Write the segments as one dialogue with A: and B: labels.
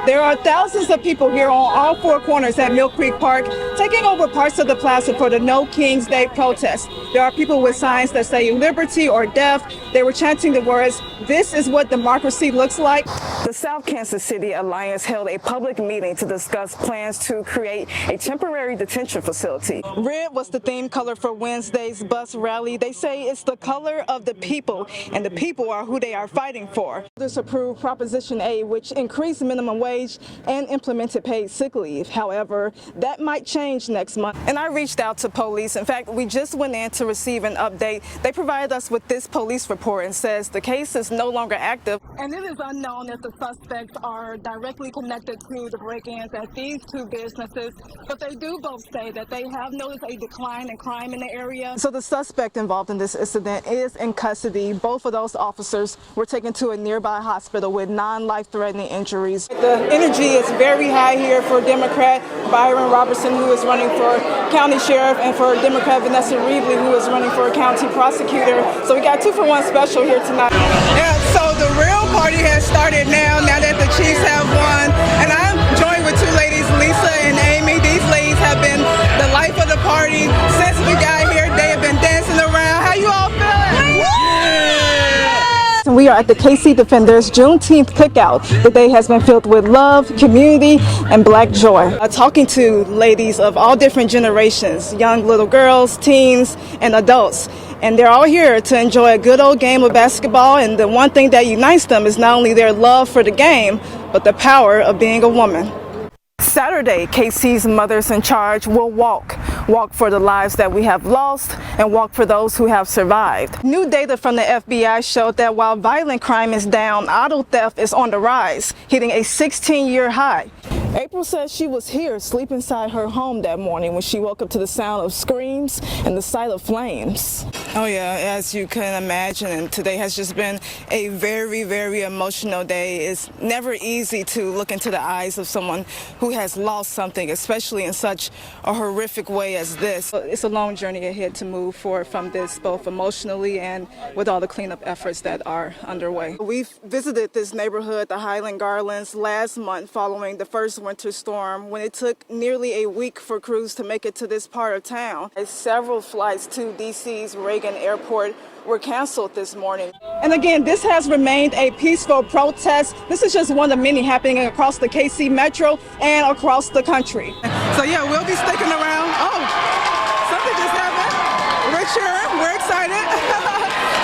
A: There are thousands of people here on all four corners at Mill Creek Park taking over parts of the plaza for the No Kings Day protest. There are people with signs that say liberty or death. They were chanting the words, "This is what democracy looks like." The South Kansas City Alliance held a public meeting to discuss plans to create a temporary detention facility. Red was the theme color for Wednesday's bus rally. They say it's the color of the people, and the people are who they are fighting for. This approved Proposition A, which increased minimum wage and implemented paid sick leave. However, that might change next month. And I reached out to police. In fact, we just went in to receive an update. They provided us with this police report and says the case is no longer active. And it is unknown if the suspects are directly connected to the break-ins at these two businesses, but they do both say that they have noticed a decline in crime in the area. So the suspect involved in this incident is in custody. Both of those officers were taken to a nearby hospital with non-life-threatening injuries. The energy is very high here for Democrat Byron Robertson, who is running for county sheriff, and for Democrat Vanessa Reevely, who is running for county prosecutor. So we got 2-for-1 special here tonight. Yeah, so the real party has started now that the Chiefs have won. And I'm joined with two ladies, Lisa and Amy. These ladies have been the life of the party since we got here. They have been dancing around. How you all feeling? We are at the KC Defenders Juneteenth cookout. The day has been filled with love, community, and black joy. Talking to ladies of all different generations, young little girls, teens, and adults. And they're all here to enjoy a good old game of basketball. And the one thing that unites them is not only their love for the game, but the power of being a woman. Saturday, KC's Mothers in Charge will walk for the lives that we have lost and walk for those who have survived. New data from the FBI showed that while violent crime is down, auto theft is on the rise, hitting a 16-year high. April says she was here asleep inside her home that morning when she woke up to the sound of screams and the sight of flames. Oh yeah, as you can imagine, and today has just been a very, very emotional day. It's never easy to look into the eyes of someone who has lost something, especially in such a horrific way as this. It's a long journey ahead to move forward from this, both emotionally and with all the cleanup efforts that are underway. We've visited this neighborhood, the Highland Garlands, last month following the first winter storm, when it took nearly a week for crews to make it to this part of town. Several flights to DC's Reagan Airport were canceled this morning. And again, this has remained a peaceful protest. This is just one of many happening across the KC Metro and across the country. So yeah, we'll be sticking around. Oh, something just happened. We're sure, we're excited.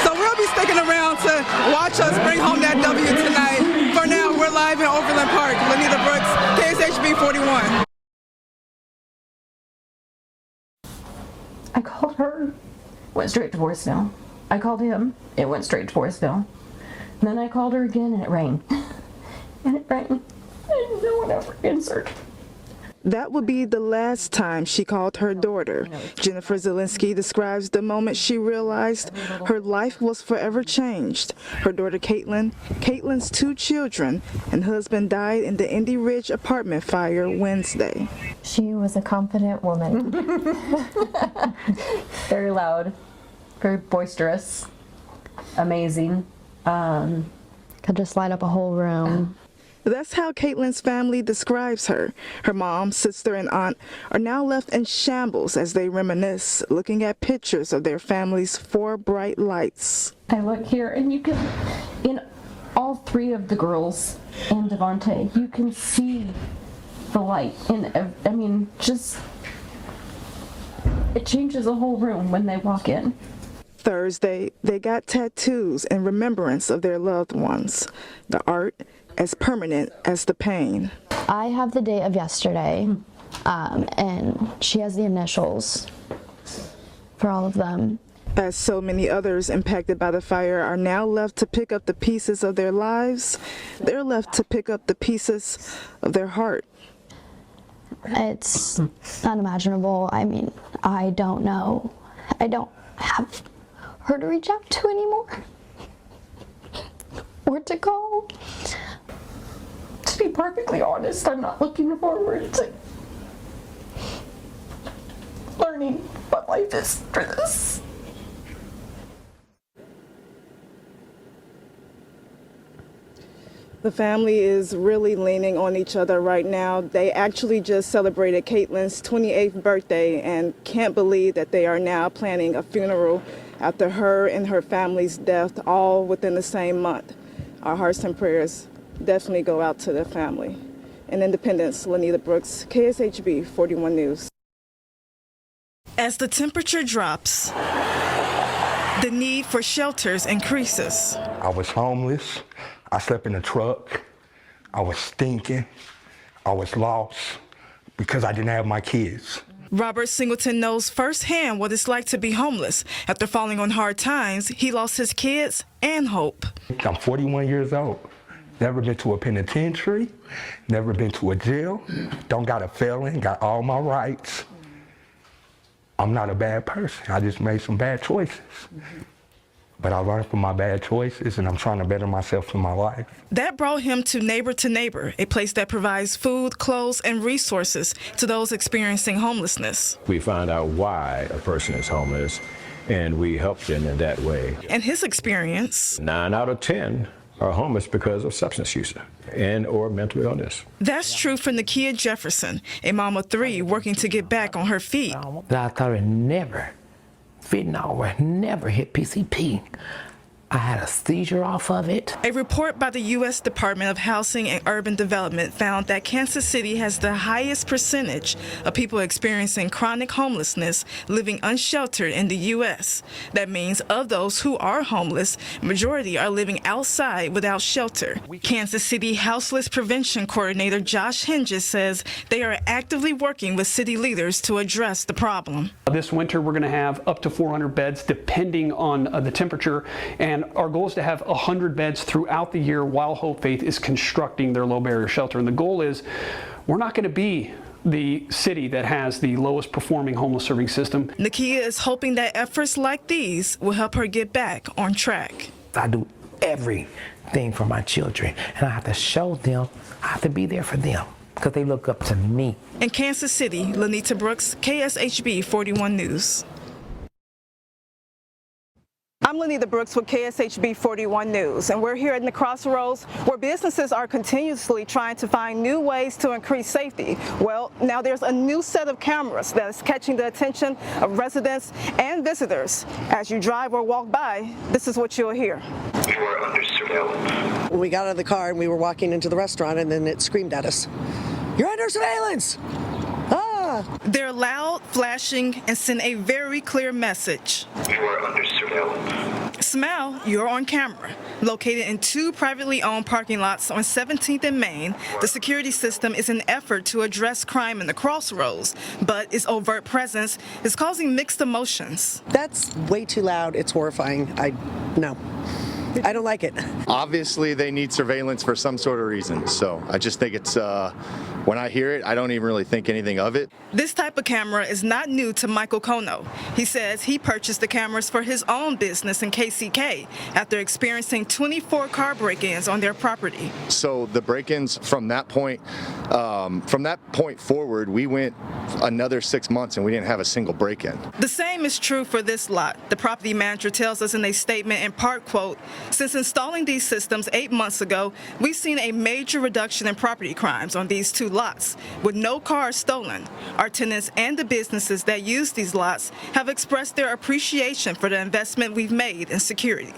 A: So we'll be sticking around to watch us bring home that W tonight. For now, we're live in Overland Park. Lanita Brooks, KSHB 41.
B: I called her, went straight to voicemail. I called him, it went straight to voicemail. And then I called her again and it rang. And it rang, and no one ever answered.
A: That would be the last time she called her daughter. Jennifer Zielinski describes the moment she realized her life was forever changed. Her daughter Caitlin, Caitlin's 2 children, and husband died in the Indy Ridge apartment fire Wednesday.
C: She was a confident woman.
B: Very loud, very boisterous, amazing.
C: Could just light up a whole room.
A: That's how Caitlin's family describes her. Her mom, sister, and aunt are now left in shambles as they reminisce, looking at pictures of their family's 4 bright lights.
B: I look here and you can, in all 3 of the girls and Devontae, you can see the light. And I mean, just, it changes the whole room when they walk in.
A: Thursday, they got tattoos in remembrance of their loved ones. The art as permanent as the pain.
C: I have the date of yesterday, and she has the initials for all of them.
A: As so many others impacted by the fire are now left to pick up the pieces of their lives, they're left to pick up the pieces of their heart.
C: It's unimaginable. I mean, I don't know. I don't have her to reach out to anymore or to call.
B: To be perfectly honest, I'm not looking forward to learning what life is for this.
A: The family is really leaning on each other right now. They actually just celebrated Caitlin's 28th birthday and can't believe that they are now planning a funeral after her and her family's death all within the same month. Our hearts and prayers definitely go out to the family. In Independence, Lanita Brooks, KSHB 41 News. As the temperature drops, the need for shelters increases.
D: I was homeless. I slept in a truck. I was stinking. I was lost because I didn't have my kids.
A: Robert Singleton knows firsthand what it's like to be homeless. After falling on hard times, he lost his kids and hope.
D: I'm 41 years old. Never been to a penitentiary, never been to a jail, don't got a felon, got all my rights. I'm not a bad person. I just made some bad choices. But I learned from my bad choices, and I'm trying to better myself in my life. That brought him to Neighbor, a place that provides food, clothes, and resources to those experiencing homelessness.
E: We find out why a person is homeless, and we help them in that way.
A: And his experience,
E: 9 out of 10 are homeless because of substance use and or mental illness.
A: That's true for Nakia Jefferson, a mom of 3 working to get back on her feet.
F: I thought it never, fentanyl would never hit PCP. I had a seizure off of it.
A: A report by the U.S. Department of Housing and Urban Development found that Kansas City has the highest percentage of people experiencing chronic homelessness living unsheltered in the U.S. That means of those who are homeless, majority are living outside without shelter. Kansas City Houseless Prevention Coordinator Josh Hinges says they are actively working with city leaders to address the problem.
G: This winter, we're going to have up to 400 beds depending on the temperature, and our goal is to have 100 beds throughout the year while Hope Faith is constructing their low barrier shelter. And the goal is we're not going to be the city that has the lowest performing homeless serving system.
A: Nakia is hoping that efforts like these will help her get back on track.
F: I do everything for my children, and I have to show them, I have to be there for them because they look up to me.
A: In Kansas City, Lanita Brooks, KSHB 41 News. I'm Lanita Brooks with KSHB 41 News, and we're here at the Crossroads where businesses are continuously trying to find new ways to increase safety. Well, now there's a new set of cameras that is catching the attention of residents and visitors. As you drive or walk by, this is what you'll hear.
H: You are under surveillance.
I: We got out of the car and we were walking into the restaurant, and then it screamed at us, "You're under surveillance!"
A: They're loud, flashing, and send a very clear message.
H: You are under surveillance.
A: Smile, you're on camera. Located in 2 privately owned parking lots on 17th and Main, the security system is an effort to address crime in the Crossroads, but its overt presence is causing mixed emotions.
I: That's way too loud. It's horrifying. No. I don't like it.
J: Obviously, they need surveillance for some sort of reason. So I just think it's, when I hear it, I don't even really think anything of it.
A: This type of camera is not new to Michael Kono. He says he purchased the cameras for his own business in KCK after experiencing 24 car break-ins on their property.
J: So the break-ins from that point forward, we went another 6 months and we didn't have a single break-in.
A: The same is true for this lot. The property manager tells us in a statement in part, quote, "Since installing these systems 8 months ago, we've seen a major reduction in property crimes on these 2 lots, with no cars stolen. Our tenants and the businesses that use these lots have expressed their appreciation for the investment we've made in security."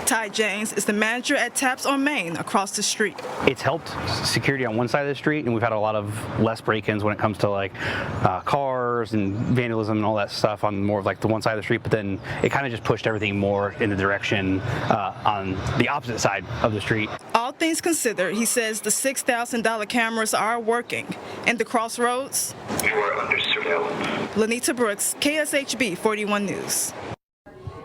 A: Ty James is the manager at Taps on Main across the street.
K: It's helped security on one side of the street, and we've had a lot of less break-ins when it comes to like cars and vandalism and all that stuff on more of like the one side of the street, but then it kind of just pushed everything more in the direction on the opposite side of the street.
A: All things considered, he says the $6,000 cameras are working. In the Crossroads,
H: You are under surveillance.
A: Lanita Brooks, KSHB 41 News.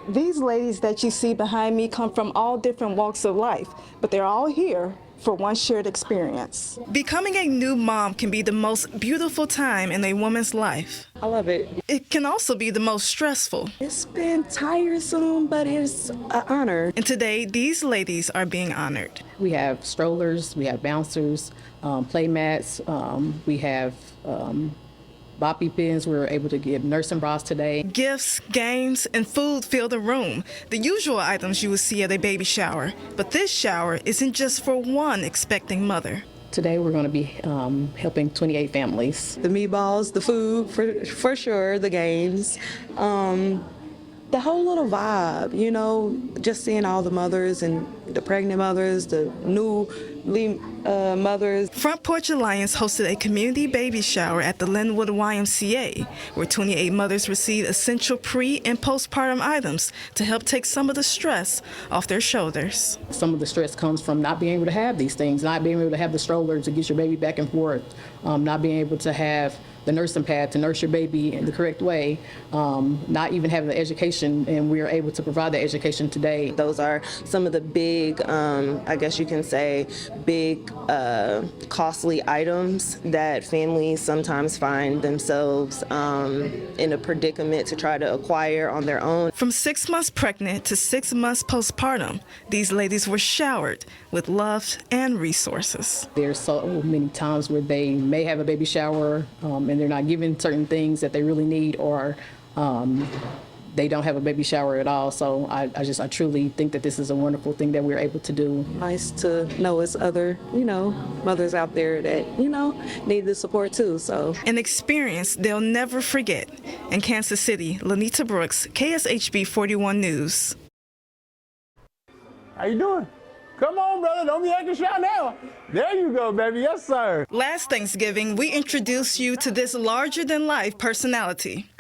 A: These ladies that you see behind me come from all different walks of life, but they're all here for one shared experience. Becoming a new mom can be the most beautiful time in a woman's life.
L: I love it.
A: It can also be the most stressful.
L: It's been tiresome, but it's an honor.
A: And today, these ladies are being honored.
L: We have strollers, we have bouncers, play mats, we have
M: boppy pins. We were able to give nursing bras today.
A: Gifts, games, and food fill the room, the usual items you would see at a baby shower. But this shower isn't just for one expecting mother.
M: Today we're going to be helping 28 families.
L: The meatballs, the food, for sure, the games, the whole little vibe, you know, just seeing all the mothers and the pregnant mothers, the newly mothers.
A: Front Porch Alliance hosted a community baby shower at the Linwood YMCA, where 28 mothers received essential pre- and postpartum items to help take some of the stress off their shoulders.
M: Some of the stress comes from not being able to have these things, not being able to have the stroller to get your baby back and forth, not being able to have the nursing pad to nurse your baby in the correct way, not even having the education, and we are able to provide the education today.
L: Those are some of the big, I guess you can say, big costly items that families sometimes find themselves in a predicament to try to acquire on their own.
A: From 6 months pregnant to 6 months postpartum, these ladies were showered with love and resources.
M: There's so many times where they may have a baby shower and they're not given certain things that they really need, or they don't have a baby shower at all. So I truly think that this is a wonderful thing that we're able to do.
L: Nice to know it's other, mothers out there that, need the support too. So
A: An experience they'll never forget. In Kansas City, Lanita Brooks, KSHB 41 News.
N: How you doing? Come on, brother. Don't be acting shy now. There you go, baby. Yes, sir.
A: Last Thanksgiving, we introduced you to this larger-than-life personality.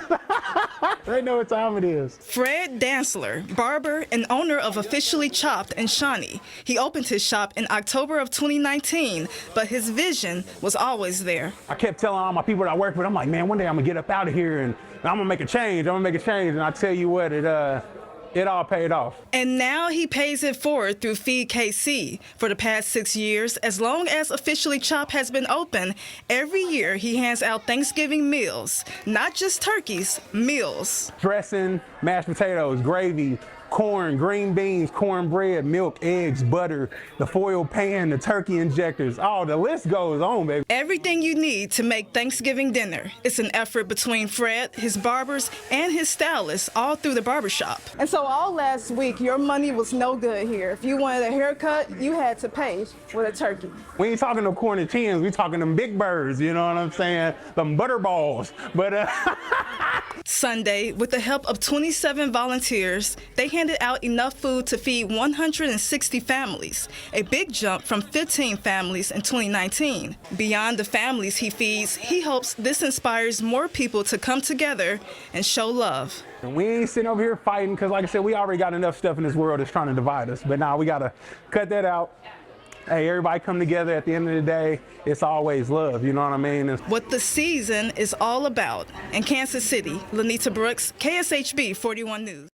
N: They know what time it is.
A: Fred Dantzler, barber and owner of Officially Chopped in Shawnee. He opened his shop in October of 2019, but his vision was always there.
N: I kept telling all my people that I work with, I'm like, man, one day I'm going to get up out of here and I'm going to make a change. And I tell you what, it all paid off.
A: And now he pays it forward through Feed KC. For the past 6 years, as long as Officially Chopped has been open, every year he hands out Thanksgiving meals. Not just turkeys, meals.
N: Dressing, mashed potatoes, gravy, corn, green beans, cornbread, milk, eggs, butter, the foil pan, the turkey injectors. Oh, the list goes on, baby.
A: Everything you need to make Thanksgiving dinner. It's an effort between Fred, his barbers, and his stylists all through the barbershop. And so all last week, your money was no good here. If you wanted a haircut, you had to pay with a turkey.
N: We ain't talking them corny tins, we talking them big birds, you know what I'm saying? Them butter balls. But
A: Sunday, with the help of 27 volunteers, they handed out enough food to feed 160 families, a big jump from 15 families in 2019. Beyond the families he feeds, he hopes this inspires more people to come together and show love.
N: And we ain't sitting over here fighting, because like I said, we already got enough stuff in this world that's trying to divide us. But now we got to cut that out. Hey, everybody come together. At the end of the day, it's always love, you know what I mean?
A: What the season is all about. In Kansas City, Lanita Brooks, KSHB 41 News.